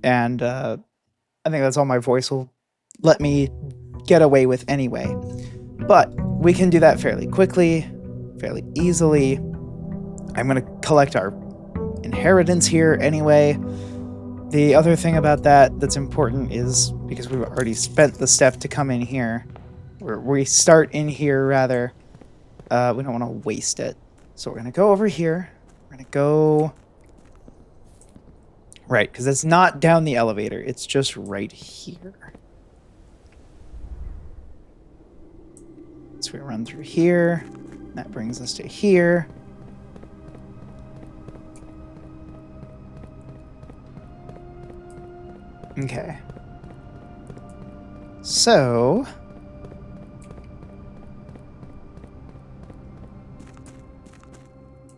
And I think that's all my voice will let me get away with anyway. But we can do that fairly quickly, fairly easily. I'm going to collect our inheritance here anyway. The other thing about that that's important is because we've already spent the step to come in here, or we start in here rather, we don't want to waste it. So we're going to go over here. We're going to go... Right, because it's not down the elevator. It's just right here. So we run through here. That brings us to here. Okay. So...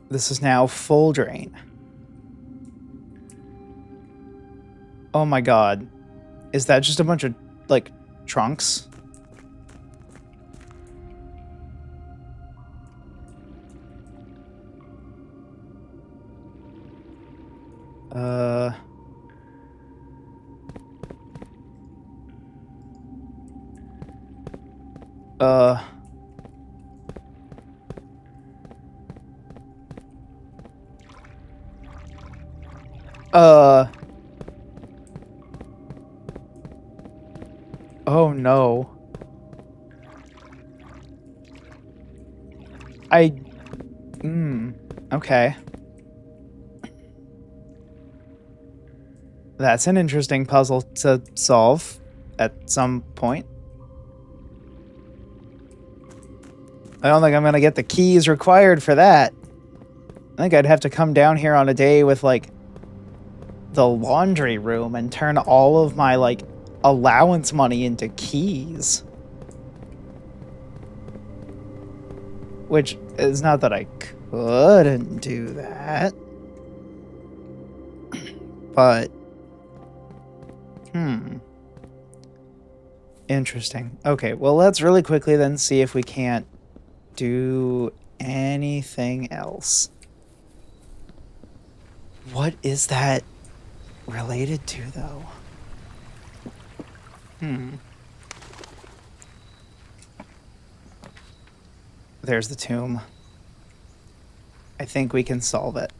this is now full drain. Oh my god. Is that just a bunch of, like, trunks? Oh no. Okay. That's an interesting puzzle to solve at some point. I don't think I'm gonna get the keys required for that. I think I'd have to come down here on a day with, like, the laundry room and turn all of my, like, allowance money into keys. Which is not that I couldn't do that. But... interesting. Okay, well, let's really quickly then see if we can't do anything else. What is that related to, though? There's the tomb. I think we can solve it.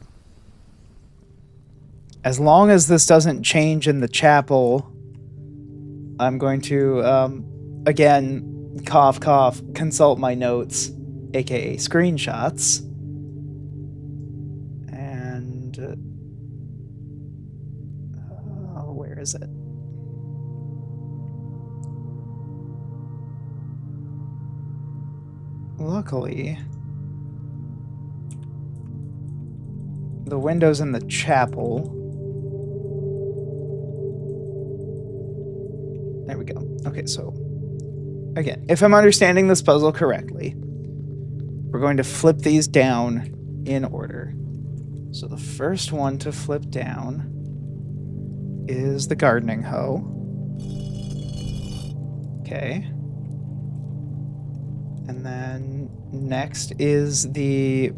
As long as this doesn't change in the chapel, I'm going to, again, cough, cough, consult my notes, aka screenshots. And, where is it? Luckily, the windows in the chapel. There we go. Okay, so again, if I'm understanding this puzzle correctly, we're going to flip these down in order. So the first one to flip down is the gardening hoe. Okay. And then next is the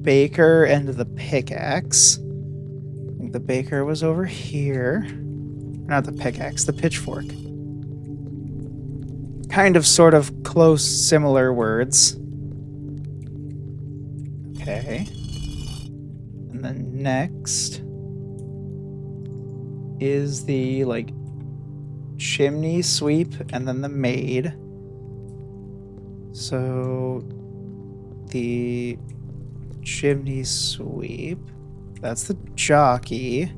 baker and the pickaxe. I think the baker was over here. Not the pickaxe, the pitchfork. Kind of, sort of, close, similar words. Okay. And then next is the, like, chimney sweep and then the maid. So the chimney sweep, that's the jockey.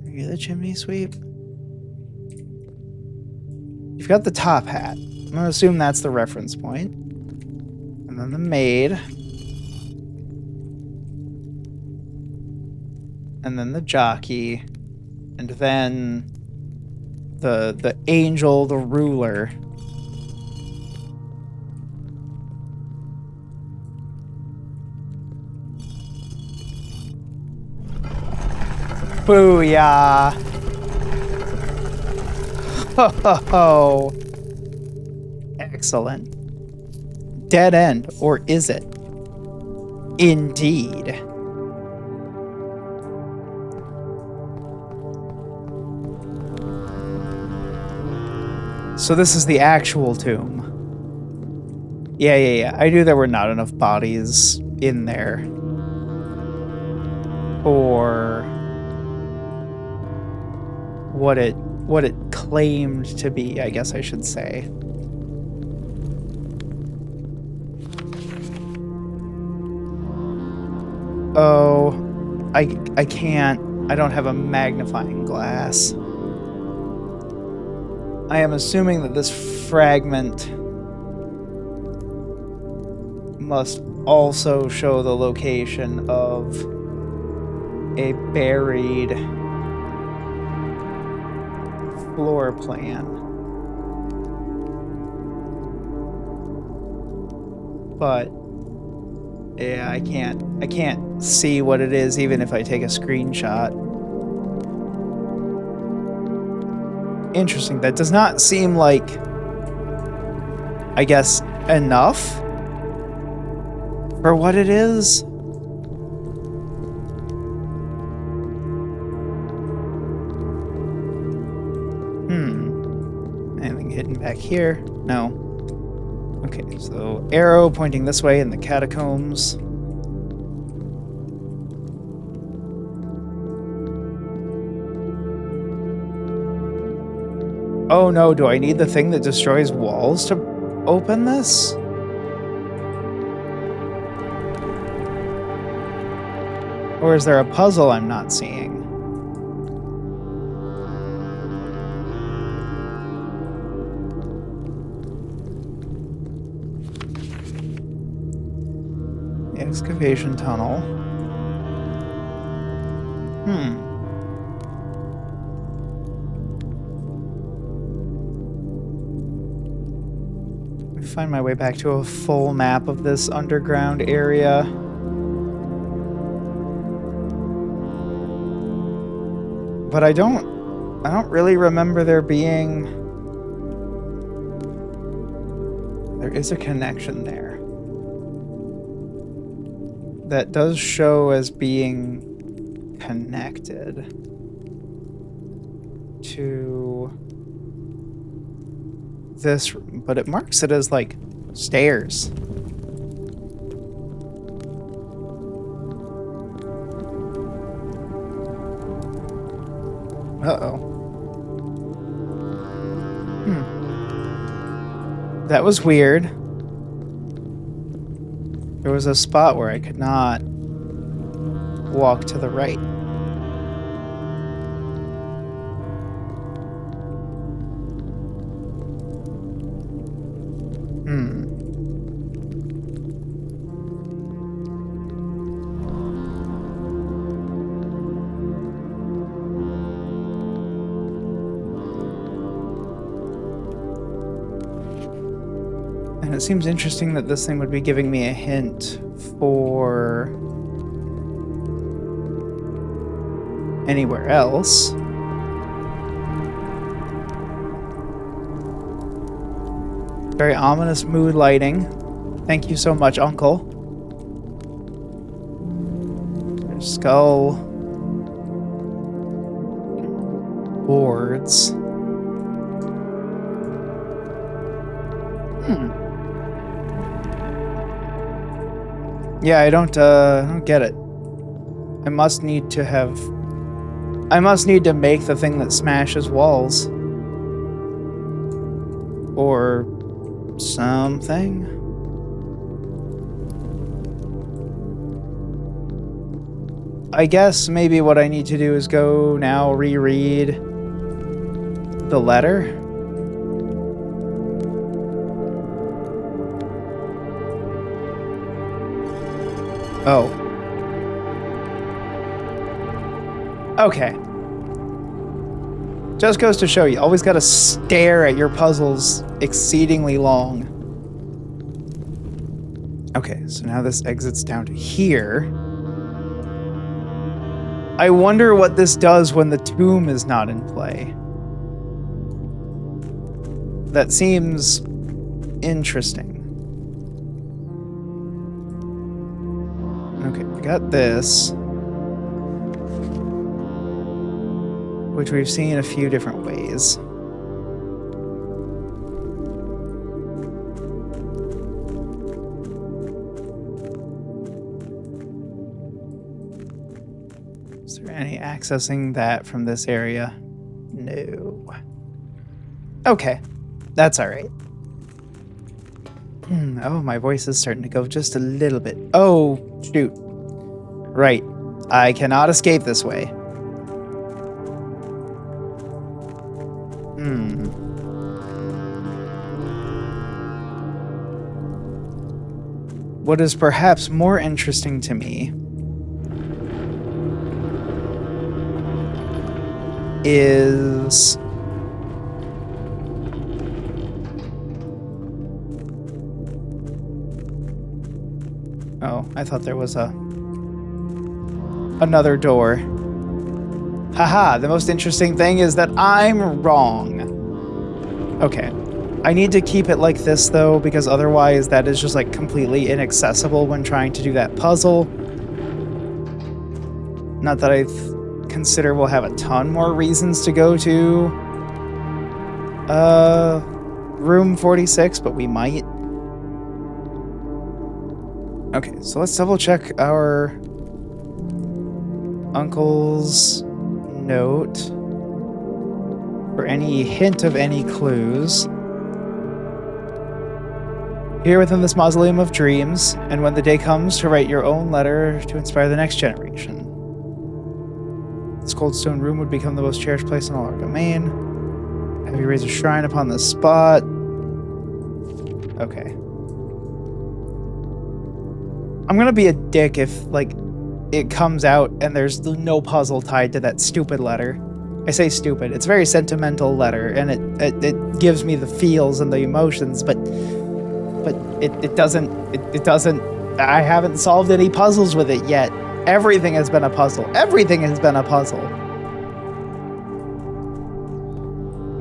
Are you the chimney sweep? You've got the top hat. I'm gonna assume that's the reference point. And then the maid. And then the jockey. And then the angel, the ruler. Booyah! Ho ho ho! Excellent. Dead end, or is it? Indeed. So this is the actual tomb. Yeah. I knew there were not enough bodies in there for what it claimed to be, I guess I should say. Oh, I can't. I don't have a magnifying glass. I am assuming that this fragment must also show the location of a buried floor plan. But yeah, I can't see what it is even if I take a screenshot. Interesting. That does not seem like, I guess, enough for what it is. Anything hidden back here? No. Okay, so arrow pointing this way in the catacombs. Oh no, do I need the thing that destroys walls to open this? Or is there a puzzle I'm not seeing? Excavation tunnel. Find my way back to a full map of this underground area. But I don't really remember there being... There is a connection there that does show as being connected to this, but it marks it as like stairs. Uh-oh. That was weird. There was a spot where I could not walk to the right. And it seems interesting that this thing would be giving me a hint for anywhere else. Very ominous mood lighting. Thank you so much, Uncle. There's skull. Boards. Yeah, I don't get it. I must need to make the thing that smashes walls. Or something. I guess maybe what I need to do is go now reread the letter. Oh. Okay. Just goes to show you, always gotta stare at your puzzles exceedingly long. Okay, so now this exits down to here. I wonder what this does when the tomb is not in play. That seems interesting. Okay, we got this, which we've seen a few different ways. Is there any accessing that from this area? No. Okay, that's all right. Oh, my voice is starting to go just a little bit. Oh, shoot. Right. I cannot escape this way. What is perhaps more interesting to me is... Oh, I thought there was another door. Haha, the most interesting thing is that I'm wrong. Okay. I need to keep it like this, though, because otherwise that is just, like, completely inaccessible when trying to do that puzzle. Not that I consider we'll have a ton more reasons to go to room 46, but we might. Okay, so let's double check our uncle's note for any hint of any clues. Here within this mausoleum of dreams, and when the day comes to write your own letter to inspire the next generation. This cold stone room would become the most cherished place in all our domain. Have you raised a shrine upon this spot? Okay. I'm gonna be a dick if, like, it comes out and there's no puzzle tied to that stupid letter. I say stupid. It's a very sentimental letter, and it gives me the feels and the emotions, but it doesn't. I haven't solved any puzzles with it yet. Everything has been a puzzle. Everything has been a puzzle.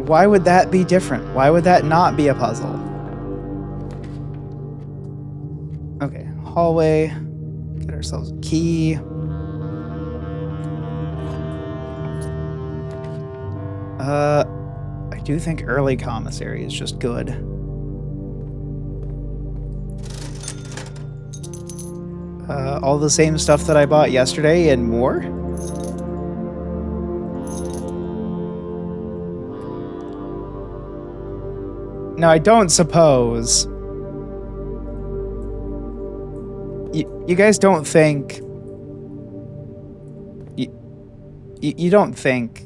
Why would that be different? Why would that not be a puzzle? Okay, hallway. Get ourselves a key. I do think early commissary is just good. All the same stuff that I bought yesterday and more? Now, I don't suppose... You guys don't think... You don't think...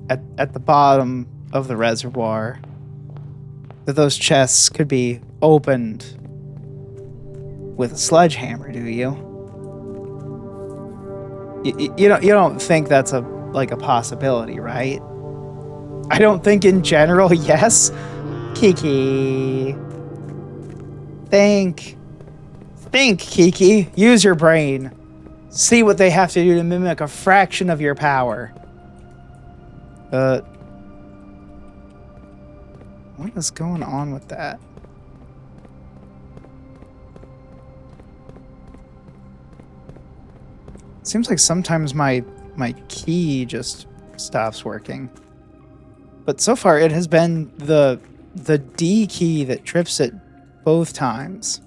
At the bottom of the reservoir that those chests could be opened with a sledgehammer, do you? You don't think that's a possibility, right? I don't think in general, yes. Kiki. Think, Kiki. Use your brain. See what they have to do to mimic a fraction of your power. What is going on with that? Seems like sometimes my key just stops working. But so far it has been the D key that trips it both times.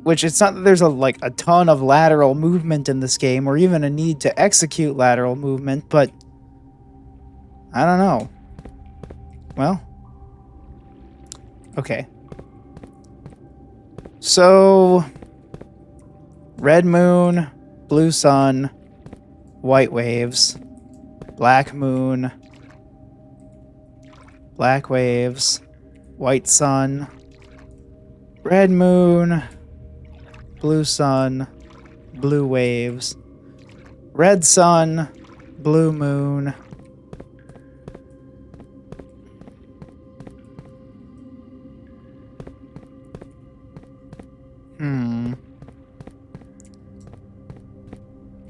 Which, it's not that there's a ton of lateral movement in this game, or even a need to execute lateral movement, but I don't know. Well, okay. So, red moon, blue sun, white waves, black moon, black waves, white sun, red moon, blue sun, blue waves, red sun, blue moon.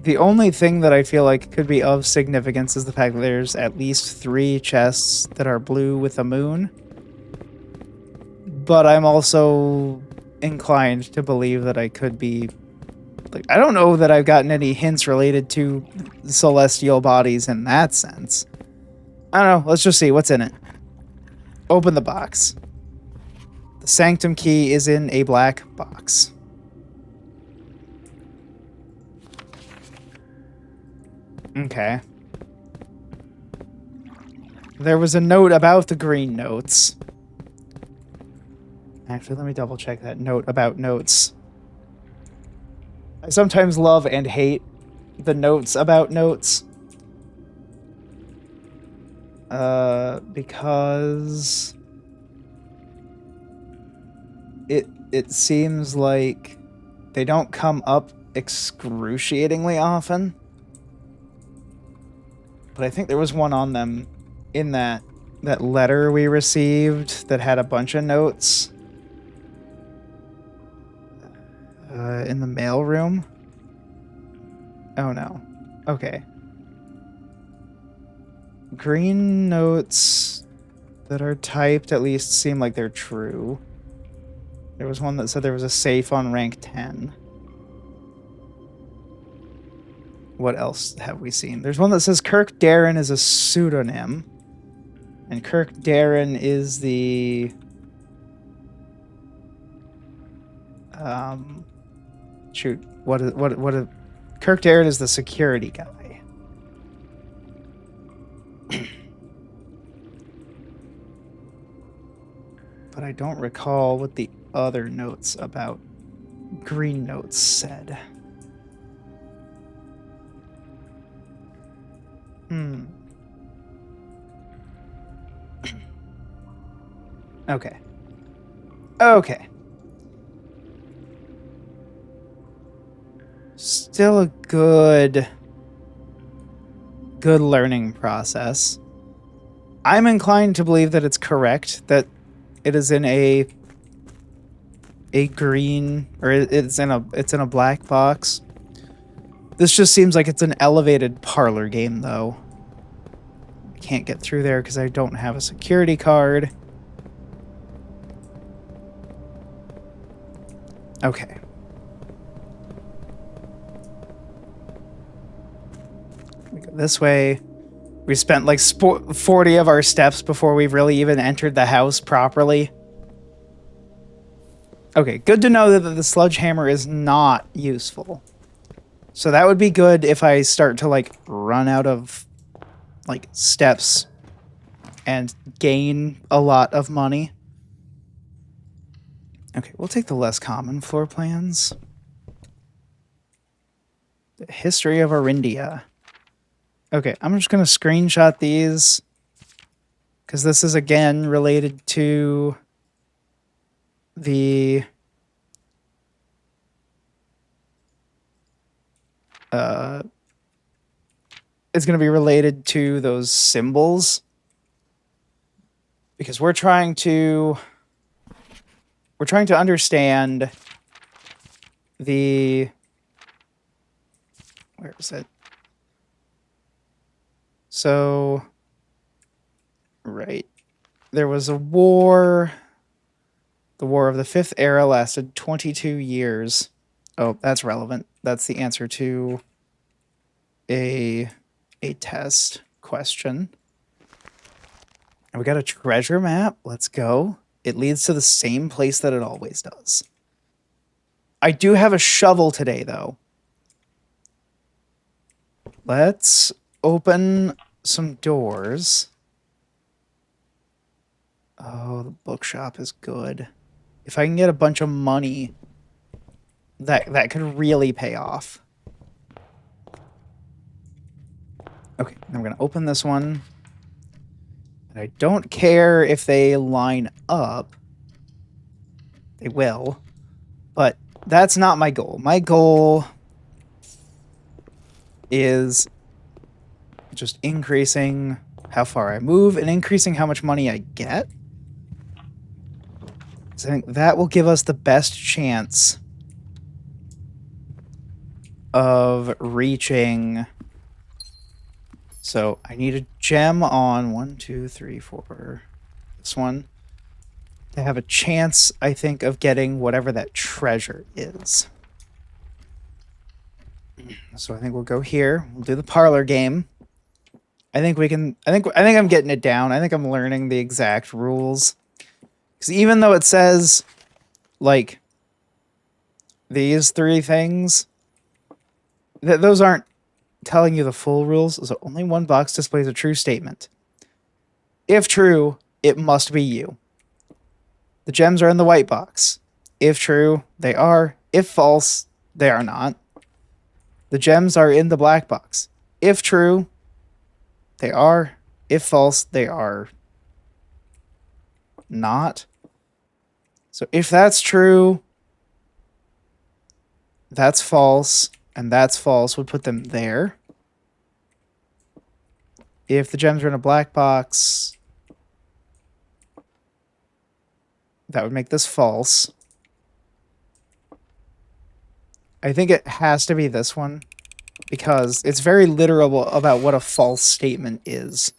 The only thing that I feel like could be of significance is the fact that there's at least 3 chests that are blue with a moon. But I'm also inclined to believe that I could be... Like, I don't know that I've gotten any hints related to celestial bodies in that sense. I don't know. Let's just see. What's in it? Open the box. The sanctum key is in a black box. Okay. There was a note about the green notes. Actually, let me double check that note about notes. I sometimes love and hate the notes about notes. Because it seems like they don't come up excruciatingly often. But I think there was one on them in that letter we received that had a bunch of notes. In the mail room? Oh no. Okay. Green notes that are typed at least seem like they're true. There was one that said there was a safe on rank 10. What else have we seen? There's one that says Kirk Darren is a pseudonym. And Kirk Darren is the... Shoot. Kirk Darren is the security guy. But I don't recall what the other notes about green notes said. Okay. Okay. Still a good learning process. I'm inclined to believe that it's correct, that it is in a green, or it's in a black box. This just seems like it's an elevated parlor game, though. I can't get through there because I don't have a security card. Okay. We go this way. We spent like 40 of our steps before we've really even entered the house properly. Okay, good to know that the sledgehammer is not useful. So that would be good if I start to like run out of like steps and gain a lot of money. Okay, we'll take the less common floor plans. The history of Arindia. Okay, I'm just going to screenshot these because this is again related to the it's going to be related to those symbols because we're trying to understand the... Where is it? So, right. There was a war. The War of the Fifth Era lasted 22 years. Oh, that's relevant. That's the answer to a test question. And we got a treasure map. Let's go. It leads to the same place that it always does. I do have a shovel today, though. Let's open some doors. Oh, the bookshop is good. If I can get a bunch of money, that could really pay off. Okay, I'm going to open this one. And I don't care if they line up. They will. But that's not my goal. My goal is just increasing how far I move and increasing how much money I get. So I think that will give us the best chance of reaching... So I need a gem on 1, 2, 3, 4. This one. to have a chance, I think, of getting whatever that treasure is. So I think we'll go here. We'll do the parlor game. I think we can. I think I'm getting it down. I think I'm learning the exact rules. Because even though it says, like, these three things, those aren't telling you the full rules. So only one box displays a true statement. If true, it must be you. The gems are in the white box. If true, they are. If false, they are not. The gems are in the black box. If true, they are. If false, they are not. So if that's true, that's false, and that's false, would put them there. If the gems are in a black box, that would make this false. I think it has to be this one because it's very literal about what a false statement is.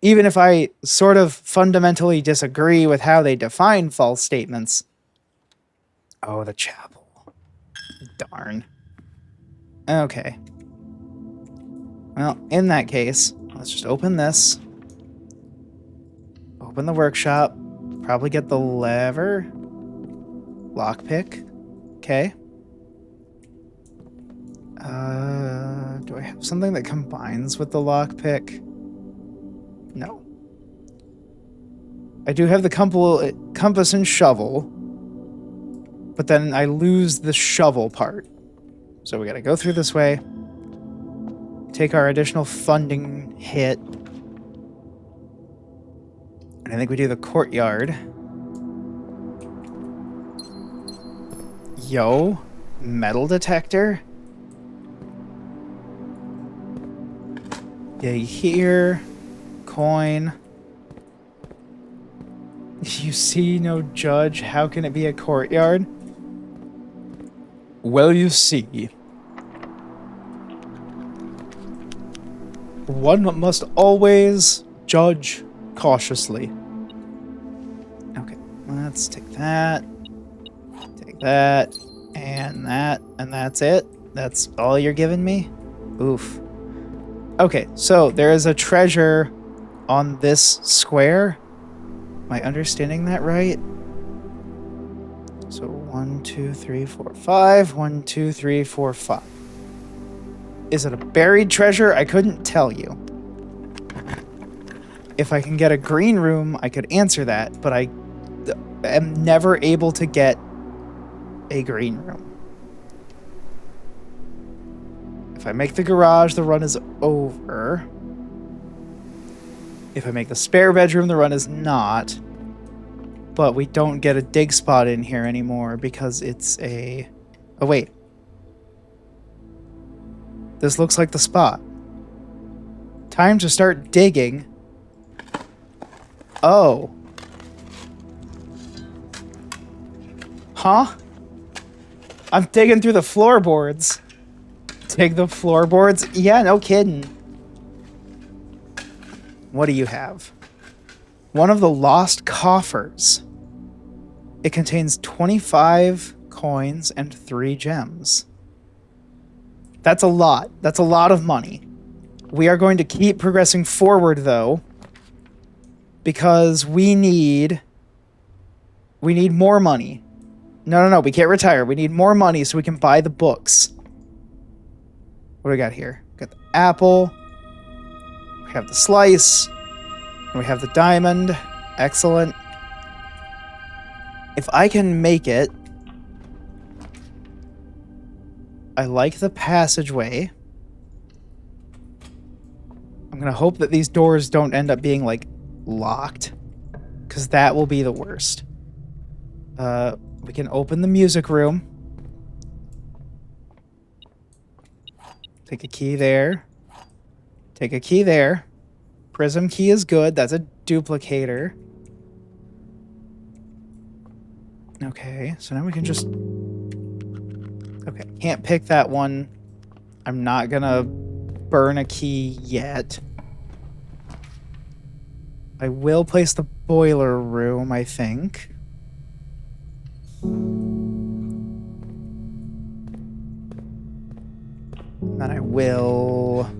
Even if I sort of fundamentally disagree with how they define false statements. Oh, the chapel. Darn. Okay. Well, in that case, let's just open this. Open the workshop. Probably get the lever. Lockpick. Okay. Do I have something that combines with the lockpick? No. I do have the compass and shovel, but then I lose the shovel part. So we gotta go through this way, take our additional funding hit, and I think we do the courtyard. Yo, metal detector? Dig here. Coin. You see no judge. How can it be a courtyard? Well, you see. One must always judge cautiously. Okay, let's take that. Take that. And that's it. That's all you're giving me? Oof. Okay, so there is a treasure on this square. Am I understanding that right? So 1, 2, 3, 4, 5. 1, 2, 3, 4, 5. Is it a buried treasure? I couldn't tell you. If I can get a green room, I could answer that, but I am never able to get a green room. If I make the garage, the run is over. If I make the spare bedroom, the run is not. But we don't get a dig spot in here anymore because it's a... Oh, wait. This looks like the spot. Time to start digging. Oh. Huh? I'm digging through the floorboards. Dig the floorboards? Yeah, no kidding. What do you have? One of the lost coffers. It contains 25 coins and 3 gems. That's a lot. That's a lot of money. We are going to keep progressing forward, though, because we need more money. No, we can't retire. We need more money so we can buy the books. What do we got here? We got the apple. We have the slice. And we have the diamond. Excellent. If I can make it... I like the passageway. I'm going to hope that these doors don't end up being, like, locked. Because that will be the worst. We can open the music room. Take a key there. Take a key there. Prism key is good. That's a duplicator. Okay, so now we can just... Okay, can't pick that one. I'm not gonna burn a key yet. I will place the boiler room, I think. And then I will...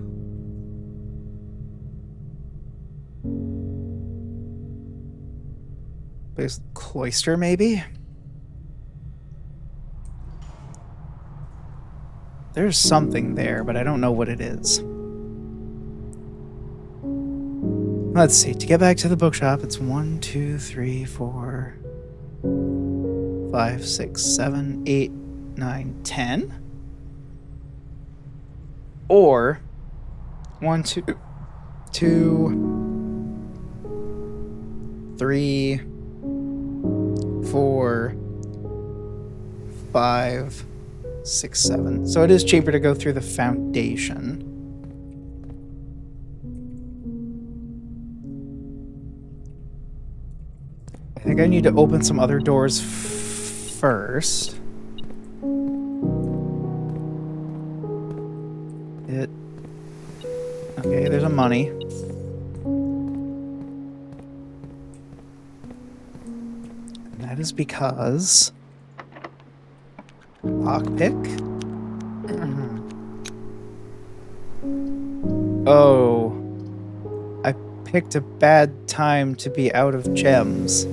place the cloister, maybe? There's something there, but I don't know what it is. Let's see. To get back to the bookshop, it's 1, 2, 3, 4, 5, 6, 7, 8, 9, 10. Or 1, 2, 2, 3, 4, 5, 6, 7. So it is cheaper to go through the foundation. I think I need to open some other doors first. Okay, there's a money. And that is because... lockpick? Oh. I picked a bad time to be out of gems.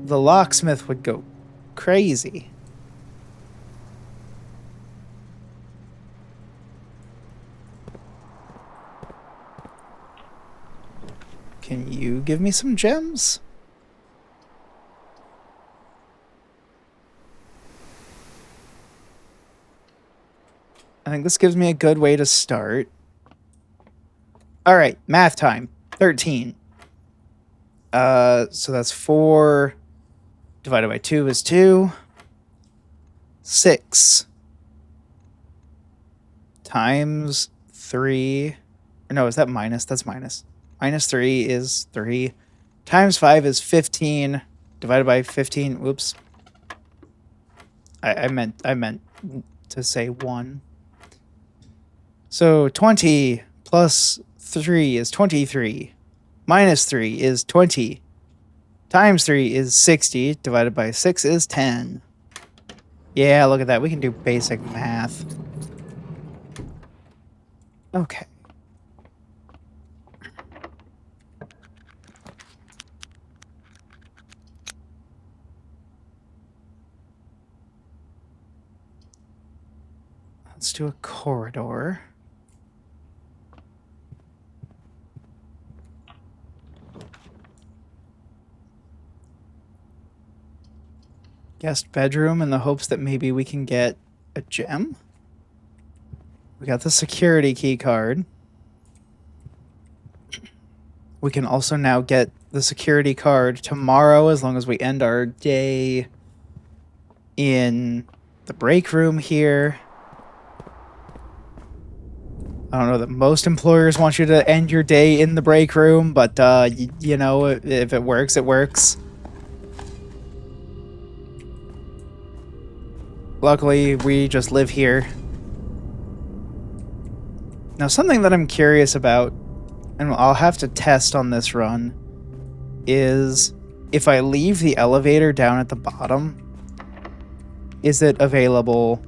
The locksmith would go crazy. Can you give me some gems? I think this gives me a good way to start. All right, math time. 13. So that's 4 divided by 2 is 2. 6 times 3. Or no, is that minus? That's minus. Minus 3 is 3. Times 5 is 15. Divided by 15. Whoops. I meant to say 1. So 20 plus 3 is 23. Minus 3 is 20. Times 3 is 60. Divided by 6 is 10. Yeah, look at that. We can do basic math. Okay. Let's do a corridor. Guest bedroom in the hopes that maybe we can get a gem. We got the security key card. We can also now get the security card tomorrow as long as we end our day in the break room here. I don't know that most employers want you to end your day in the break room, but, you know, if it works, it works. Luckily, we just live here. Now, something that I'm curious about, and I'll have to test on this run, is if I leave the elevator down at the bottom, is it available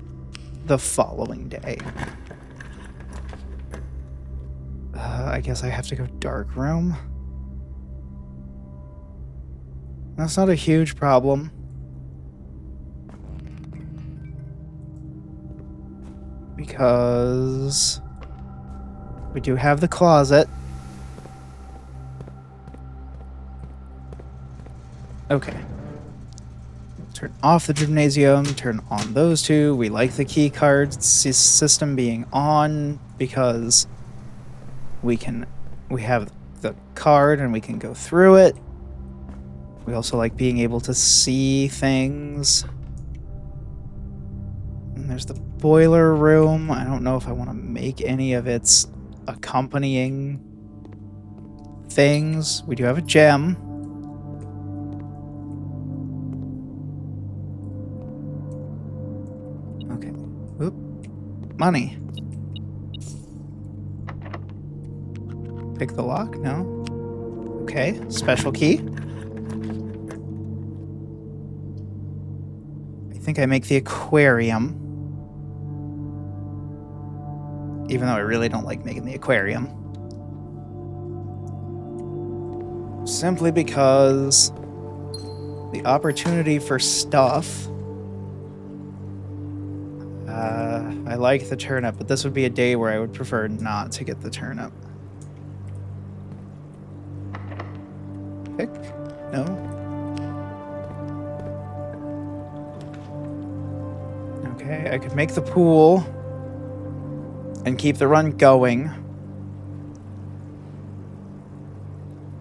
the following day? I guess I have to go dark room. That's not a huge problem. Because we do have the closet. Okay. Turn off the gymnasium, turn on those two. We like the key card system being on because we have the card and we can go through it. We also like being able to see things. And there's the boiler room. I don't know if I want to make any of its accompanying things. We do have a gem. Okay. Oop. Money. Pick the lock? No. Okay, special key. I think I make the aquarium. Even though I really don't like making the aquarium. Simply because the opportunity for stuff. I like the turnip, but this would be a day where I would prefer not to get the turnip. Pick? No. Okay, I could make the pool and keep the run going.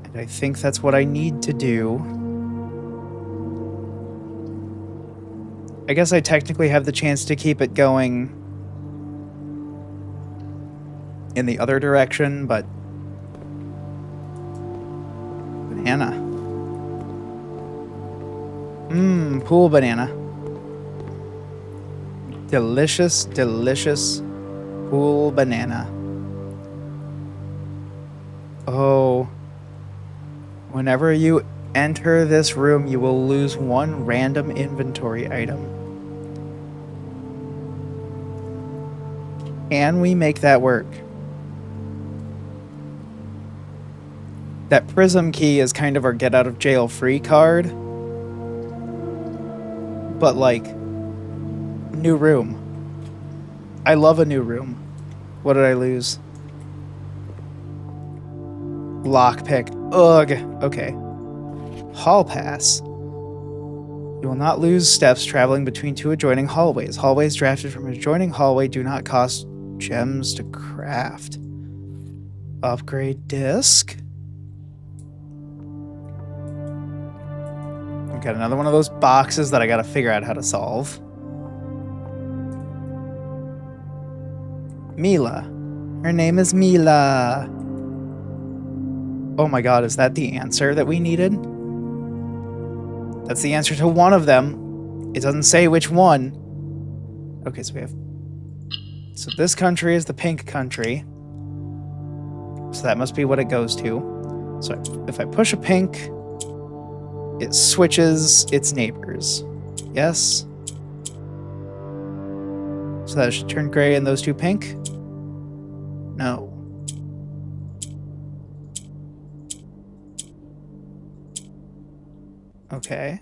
And I think that's what I need to do. I guess I technically have the chance to keep it going in the other direction, but... Banana. Pool banana. Delicious, delicious pool banana. Oh. Whenever you enter this room, you will lose one random inventory item. Can we make that work? That prism key is kind of our get out of jail free card. But like, new room. I love a new room. What did I lose? Lockpick. Ugh. Okay. Hall pass. You will not lose steps traveling between two adjoining hallways. Hallways drafted from an adjoining hallway do not cost gems to craft. Upgrade disc. I've got another one of those boxes that I gotta figure out how to solve. Mila. Her name is Mila. Oh my god, is that the answer that we needed? That's the answer to one of them. It doesn't say which one. Okay, so we have... So this country is the pink country. So that must be what it goes to. So if I push a pink, it switches its neighbors. Yes? So that should turn gray and those two pink? No. Okay.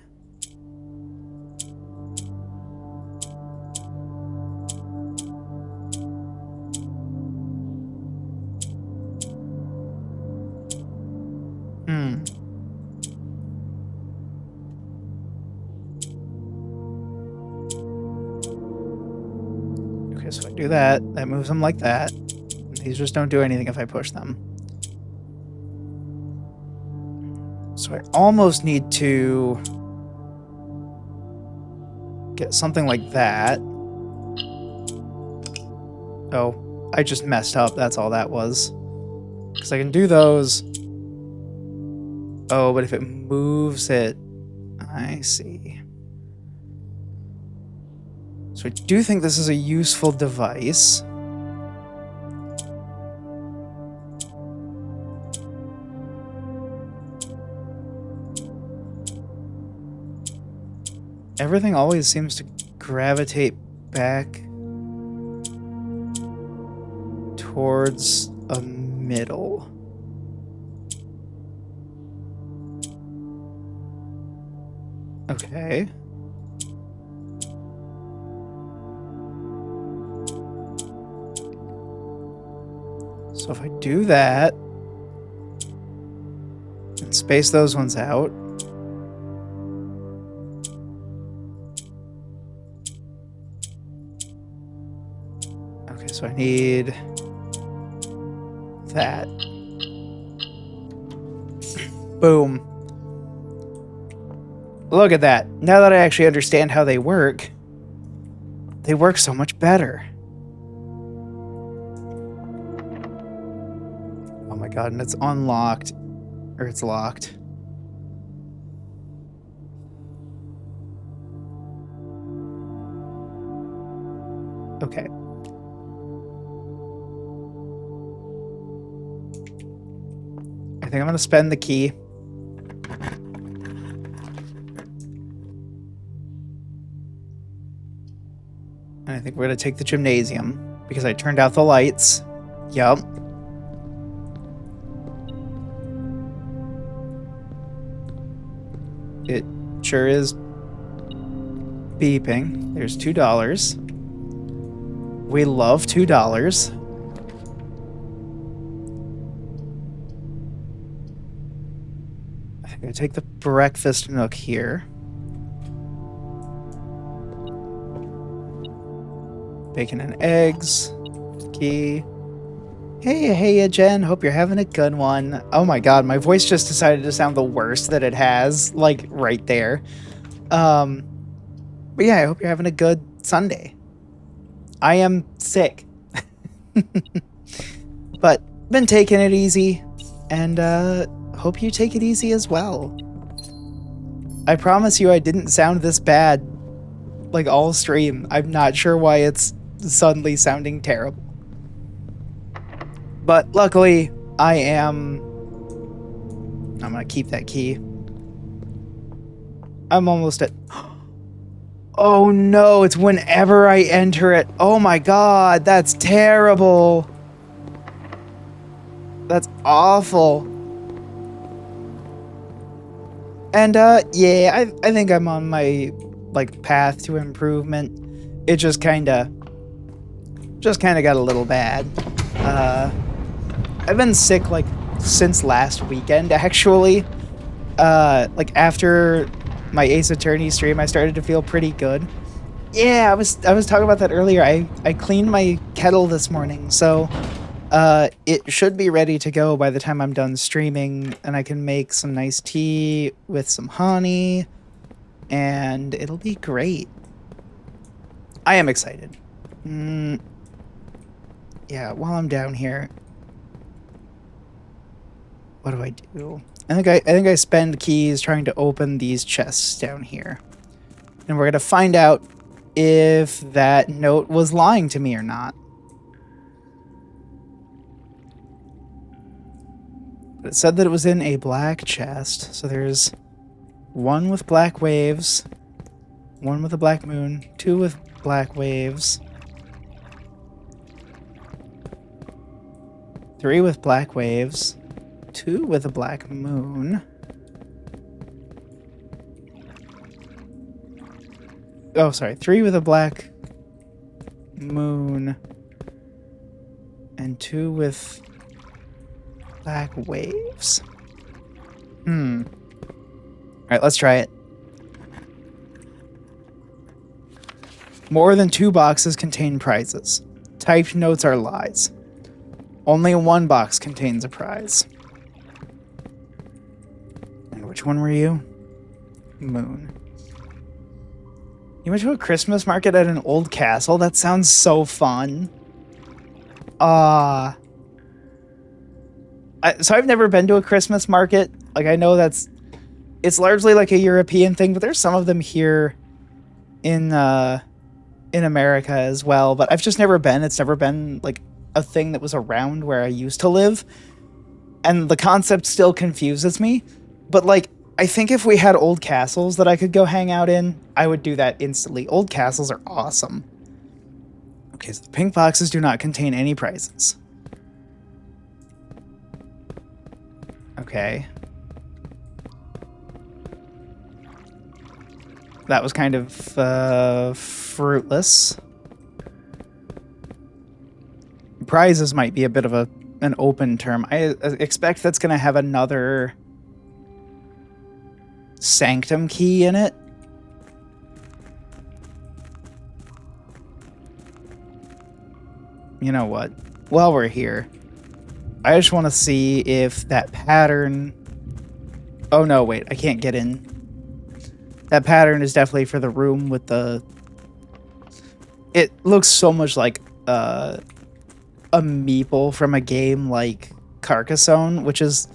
Okay, so I do that. That moves them like that. These just don't do anything if I push them. So I almost need to get something like that. Oh, I just messed up. That's all that was. Because I can do those. Oh, but if it moves it... I see. So I do think this is a useful device. Everything always seems to gravitate back towards a middle. Okay. So if I do that and space those ones out, okay, so I need that. Boom. Look at that. Now that I actually understand how they work so much better. Oh my god, and it's unlocked. Or it's locked. Okay. I think I'm going to spend the key. And I think we're going to take the gymnasium because I turned out the lights. Yup. It sure is beeping. There's $2. We love $2. I think I take the breakfast nook here. Bacon and eggs. Key. Hey, Jen. Hope you're having a good one. Oh my god, my voice just decided to sound the worst that it has, like, right there. But yeah, I hope you're having a good Sunday. I am sick. But been taking it easy, and hope you take it easy as well. I promise you I didn't sound this bad, like, all stream. I'm not sure why it's suddenly sounding terrible. But luckily, I'm gonna keep that key. I'm almost at... Oh no, it's whenever I enter it. Oh my god, that's terrible. That's awful. And yeah, I think I'm on my, like, path to improvement. It just kinda got a little bad. I've been sick, like, since last weekend, actually. Like, after my Ace Attorney stream, I started to feel pretty good. Yeah, I was talking about that earlier. I cleaned my kettle this morning, so it should be ready to go by the time I'm done streaming, and I can make some nice tea with some honey, and it'll be great. I am excited. Yeah, while I'm down here, what do I do? I think I spend keys trying to open these chests down here. And we're gonna find out if that note was lying to me or not. But it said that it was in a black chest, so there's one with black waves, one with a black moon, two with black waves, three with black waves, two with a black moon. Oh, sorry. Three with a black moon. And two with black waves. Alright, let's try it. More than 2 boxes contain prizes. Typed notes are lies. Only 1 box contains a prize. And which one were you? Moon. You went to a Christmas market at an old castle? That sounds so fun. So I've never been to a Christmas market. Like, I know it's largely like a European thing, but there's some of them here in America as well. But I've just never been. It's never been like a thing that was around where I used to live. And the concept still confuses me. But, like, I think if we had old castles that I could go hang out in, I would do that instantly. Old castles are awesome. Okay, so the pink boxes do not contain any prizes. Okay. That was kind of fruitless. Prizes might be a bit of an open term. I expect that's going to have another sanctum key in it. You know what? While we're here, I just want to see if that pattern... Oh no, wait, I can't get in. That pattern is definitely for the room with the... It looks so much like a meeple from a game like Carcassonne, which is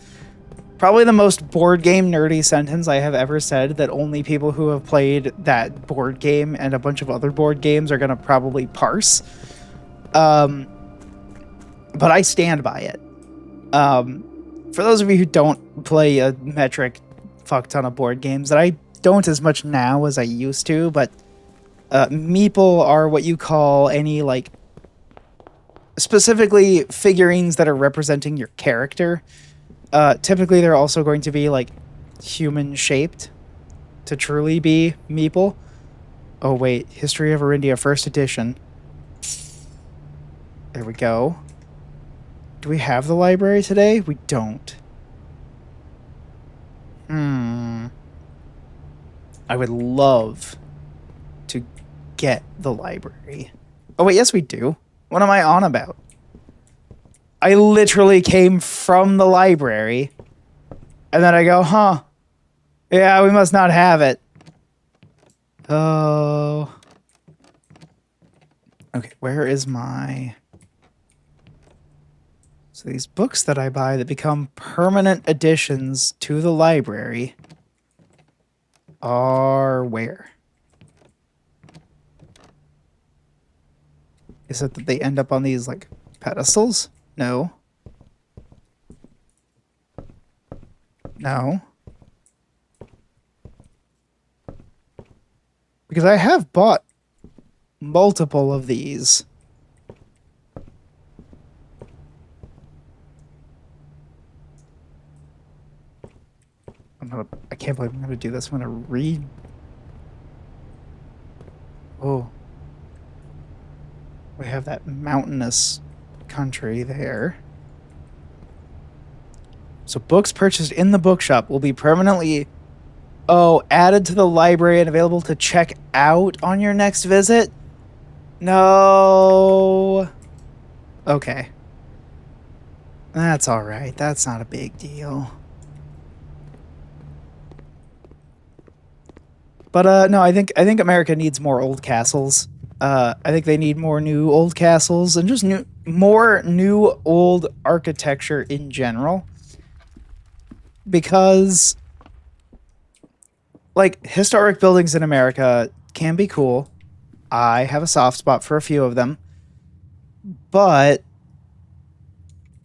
probably the most board game nerdy sentence I have ever said, that only people who have played that board game and a bunch of other board games are going to probably parse. But I stand by it. For those of you who don't play a metric fuck ton of board games, that I don't as much now as I used to, but meeple are what you call any, like, specifically figurines that are representing your character. Typically, they're also going to be, like, human-shaped to truly be meeple. Oh, wait. History of Arindia, 1st edition. There we go. Do we have the library today? We don't. I would love to get the library. Oh, wait, yes, we do. What am I on about? I literally came from the library, and then I go, huh. Yeah, we must not have it. Oh. Okay, where is my... So these books that I buy that become permanent additions to the library are where? Is it that they end up on these, like, pedestals? No. No. Because I have bought multiple of these. I can't believe I'm gonna do this. I'm gonna read. Oh. We have that mountainous country there. So books purchased in the bookshop will be permanently, added to the library and available to check out on your next visit? No. Okay. That's all right. That's not a big deal. But no, I think America needs more old castles. I think they need more new old castles and just more new old architecture in general. Because, like, historic buildings in America can be cool. I have a soft spot for a few of them. But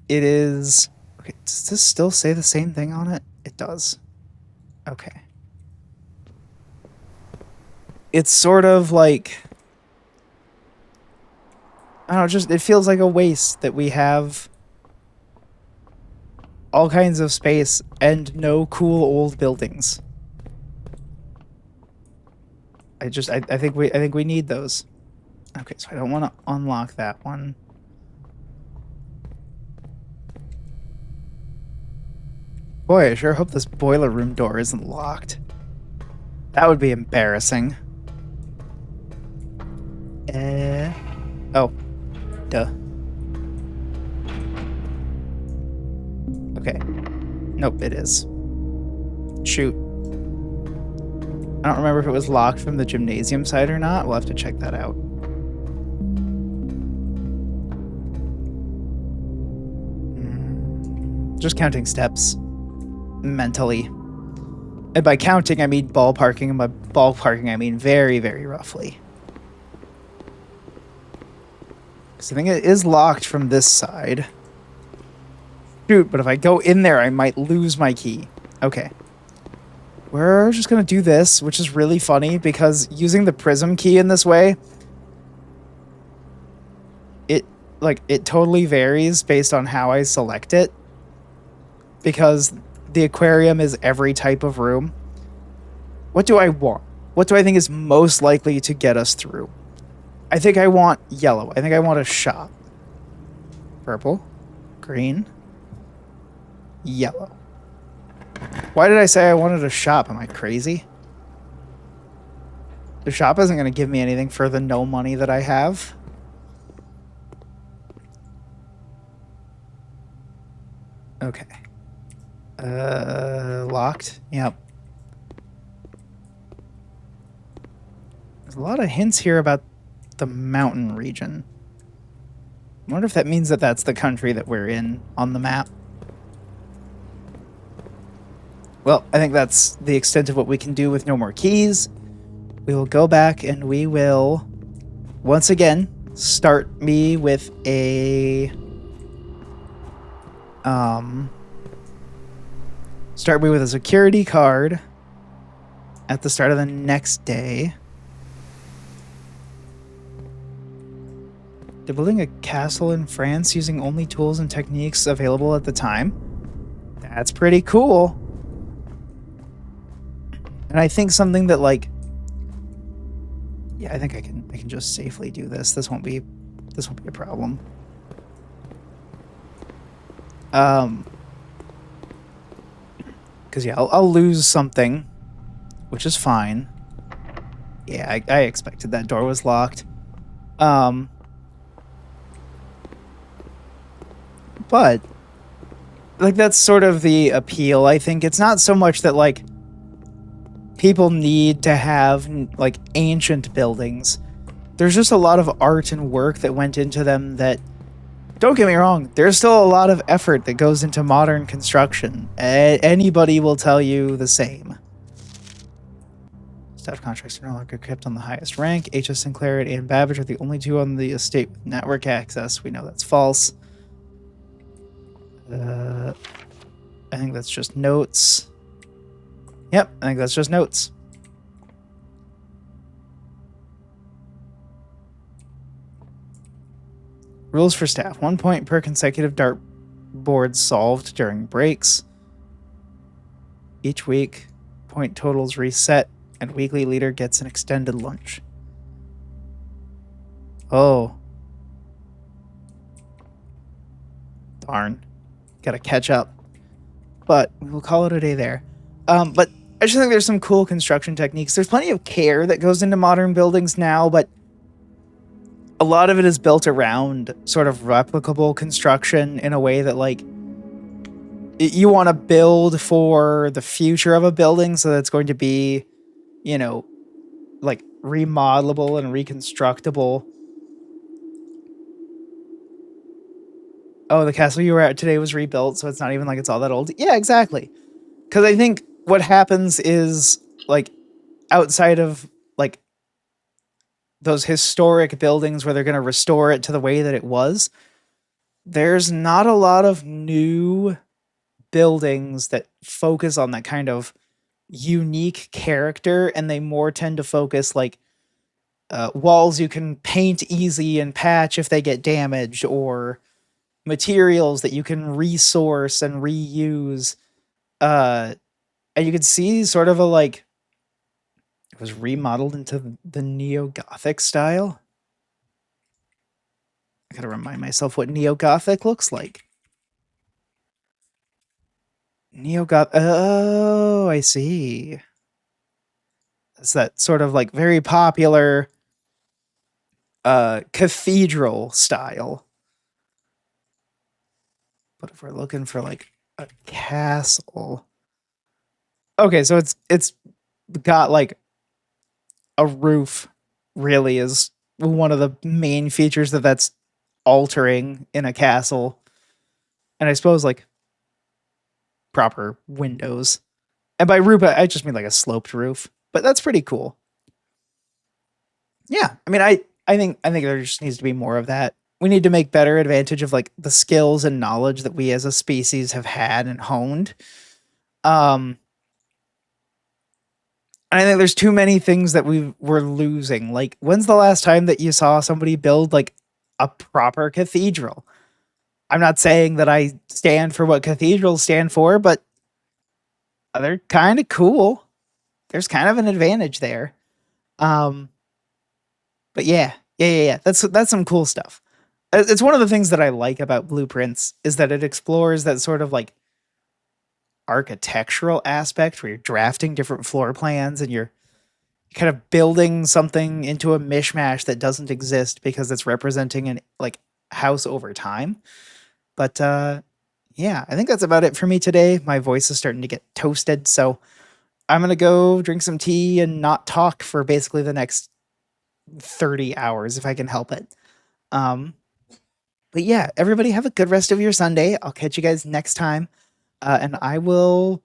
it is... Okay, does this still say the same thing on it? It does. Okay. It's sort of like... I don't know, just, it feels like a waste that we have all kinds of space and no cool old buildings. I think we need those. Okay, so I don't want to unlock that one. Boy, I sure hope this boiler room door isn't locked. That would be embarrassing. Oh. Duh. Okay. Nope, it is. Shoot. I don't remember if it was locked from the gymnasium side or not. We'll have to check that out. Just counting steps. Mentally. And by counting, I mean ballparking, and by ballparking, I mean very, very roughly. So I think it is locked from this side. Shoot, but if I go in there, I might lose my key. Okay. We're just going to do this, which is really funny, because using the prism key in this way, it totally varies based on how I select it. Because the aquarium is every type of room. What do I want? What do I think is most likely to get us through? I think I want yellow. I think I want a shop. Purple. Green. Yellow. Why did I say I wanted a shop? Am I crazy? The shop isn't going to give me anything for the no money that I have. Okay. Locked. Yep. There's a lot of hints here about the mountain region. I wonder if that means that that's the country that we're in on the map. Well, I think that's the extent of what we can do with no more keys. We will go back and we will, once again, start me with a... Start me with a security card at the start of the next day. They're building a castle in France using only tools and techniques available at the time. That's pretty cool. And I think something that, like, yeah, I think I can just safely do this. This won't be a problem. Because yeah, I'll lose something, which is fine. Yeah, I expected that door was locked. But like, that's sort of the appeal. I think it's not so much that, like, people need to have, like, ancient buildings. There's just a lot of art and work that went into them that, don't get me wrong, there's still a lot of effort that goes into modern construction. Anybody will tell you the same. Staff contracts are no longer kept on the highest rank. H.S. Sinclair and Babbage are the only two on the estate with network access. We know that's false. I think that's just notes. Yep, I think that's just notes. Rules for staff. 1 point per consecutive dartboard solved during breaks. Each week, point totals reset, and weekly leader gets an extended lunch. Oh. Darn. Gotta catch up. But we'll call it a day there. But I just think there's some cool construction techniques. There's plenty of care that goes into modern buildings now, but a lot of it is built around sort of replicable construction in a way that, like, you want to build for the future of a building, so that's going to be, you know, like, remodelable and reconstructible. Oh, the castle you were at today was rebuilt, so it's not even like it's all that old. Yeah, exactly. Because I think what happens is, like, outside of, like, those historic buildings where they're going to restore it to the way that it was, there's not a lot of new buildings that focus on that kind of unique character, and they more tend to focus, like, walls you can paint easy and patch if they get damaged, or materials that you can resource and reuse. And you can see sort of a, like, it was remodeled into the neo-Gothic style. I gotta remind myself what neo-Gothic looks like. Neo-Goth. Oh, I see. It's that sort of, like, very popular cathedral style. But if we're looking for, like, a castle. Okay, so it's got, like, a roof, really, is one of the main features that's altering in a castle. And I suppose, like, proper windows. And by roof, I just mean, like, a sloped roof. But that's pretty cool. Yeah, I mean, I think there just needs to be more of that. We need to make better advantage of, like, the skills and knowledge that we as a species have had and honed. And I think there's too many things that we're losing. Like, when's the last time that you saw somebody build, like, a proper cathedral? I'm not saying that I stand for what cathedrals stand for, but they're kind of cool. There's kind of an advantage there. But yeah. That's some cool stuff. It's one of the things that I like about Blueprints, is that it explores that sort of, like, architectural aspect where you're drafting different floor plans and you're kind of building something into a mishmash that doesn't exist because it's representing an, like, house over time. But yeah, I think that's about it for me today. My voice is starting to get toasted, so I'm gonna go drink some tea and not talk for basically the next 30 hours if I can help it. But yeah, everybody have a good rest of your Sunday. I'll catch you guys next time. And I don't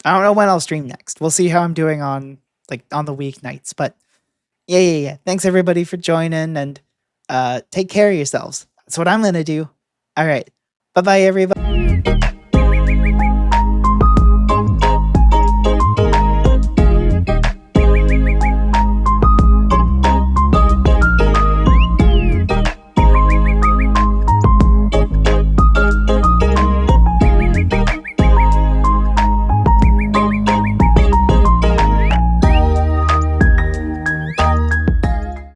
know when I'll stream next. We'll see how I'm doing on the weeknights. But yeah. Thanks everybody for joining, and take care of yourselves. That's what I'm gonna do. All right. Bye-bye, everybody.